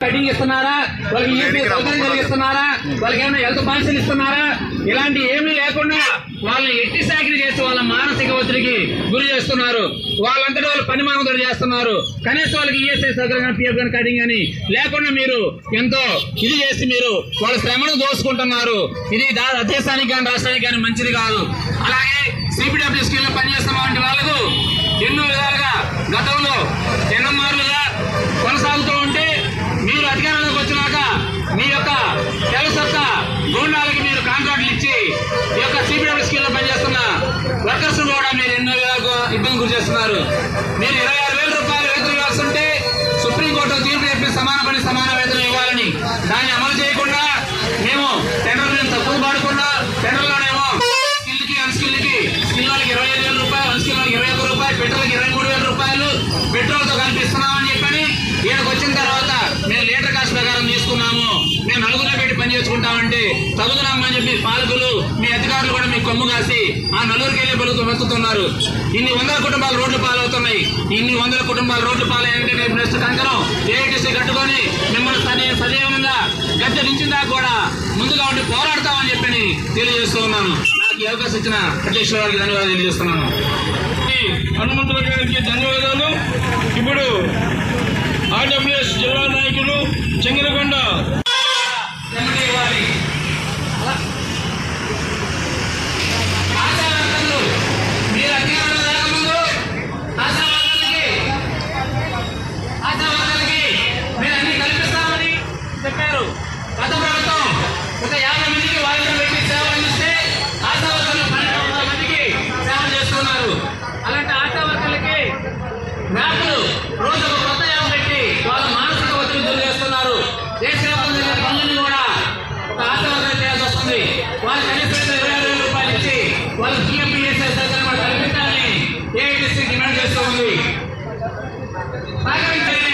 Cutting ఇస్తున్నారా, వాళ్ళకి EP సౌకర్యం కలిగిస్తున్నారా, వాళ్ళకి ఏమైనా హెల్త్ పాలసీలు ఇస్తున్నారా? ఇలాంటి ఏమీ లేకుండా వాళ్ళని ఎట్టి సాకిరీ చేసి వాళ్ళ మానసిక ఒత్తిడికి గురి చేస్తున్నారు. వాళ్ళంతటి వాళ్ళు పని మానవుతో చేస్తున్నారు. కనీసం వాళ్ళకి ఈఎస్ఐ సౌకర్యం కానీ పిఎఫ్ కానీ కటింగ్ అని లేకుండా మీరు ఎంతో ఇది చేసి మీరు వాళ్ళ శ్రమను దోసుకుంటున్నారు. ఇది దేశానికి కానీ రాష్ట్రానికి కానీ మంచిది కాదు. అలాగే సిపిడబ్ల్యూ స్కీమ్ లో పనిచేస్తున్న వంటి వాళ్ళకు ఎన్నో విధాలుగా గతంలో ఎన్నమారులుగా కొనసాగుతూ ఉంటే మీరు అధికారంలోకి వచ్చినాక మీ యొక్క తెలుసొక్క గూండాలకి మీరు కాంట్రాక్ట్లు ఇచ్చి ఈ యొక్క సిపిడబ్ల్యూ స్కీమ్ లో పనిచేస్తున్న వర్కర్స్ కూడా మీరు ఎన్నో విధాలుగా ఇబ్బంది గురి చేస్తున్నారు. మీరు 26,000 రూపాయలు వేతనం ఇవ్వాల్సి ఉంటే సుప్రీంకోర్టు తీర్పు చెప్పి సమాన పని సమాన వేతనం ఇవ్వాలని దాన్ని అమలు చేయకుండా మేము టెండర్లను తక్కువ పాడుకున్నా టెండర్లోనేమో స్కిల్కి అన్స్కిల్కి స్కిల్ వాళ్ళకి 25,000 రూపాయలు, అన్స్కిల్ వాళ్ళకి 21 రూపాయలు, పెట్రోల్కి 23,000 రూపాయలు పెట్రోల్తో కల్పిస్తున్నామని చెప్పని ఈయనకు వచ్చిన తర్వాత మేము లీటర్ కాస్ట్ ప్రకారం తీసుకున్నాము, మేము నలుగురిలో పెట్టి పని చేసుకుంటామంటే తగుతున్నామని చెప్పి పాలకులు మీ అధికారులు కూడా మీకు కొమ్ము కాసి ఆ నలుగురికి వెళ్ళి బతుకుతున్నారు. ఇన్ని వందల కుటుంబాలు రోడ్లు పాలవుతున్నాయి. ఇన్ని వందల కుటుంబాలు రోడ్లు పాలయ్యంటే రేపు నెక్స్ట్ కంకరం ఏఐటీసీ కట్టుకొని మిమ్మల్ని సజీవంగా గద్దెదించిన దాకా కూడా ముందుగా ఉండి పోరాడతామని చెప్పి తెలియజేస్తూ ఉన్నాను. నాకు ఈ అవకాశం ఇచ్చిన అధ్యక్షుల వారికి ధన్యవాదాలు తెలియజేస్తున్నాను. హనుమంతుల గారికి ధన్యవాదాలు. ఇప్పుడు ఆర్డబ్ల్యూఎస్ జిల్లా నాయకులు చెంగినకొండ మీరు అధికారంలో రాకముందు ఆశావర్కర్లకి మీరు అన్ని కల్పిస్తామని చెప్పారు. గత ప్రభుత్వం ఒక 50 మందికి వాయిదా పెట్టి సేవలు అందిస్తే ఆశావర్కర్లు 12 మందికి సేవలు చేస్తున్నారు. అలాంటి ఆశావర్కర్లకి మ్యాప్లు రోజు ఒక కొత్త యాప్ పెట్టి వాళ్ళ మానసిక ఒత్తిడి గురి చేస్తున్నారు. దేశవ్యాప్తంగా జరిగే పనులను కూడా ఒక ఆశావర్కర్ చేయాల్సి వస్తుంది. వాళ్ళు కనీసం 26,000 రూపాయలు ఇచ్చి వాళ్ళు టీఎంపీఎస్ఐ సౌకర్యం కూడా కల్పించాలని ఏఐటీసీ డిమాండ్ చేస్తూ ఉంది. సహకరించాలి.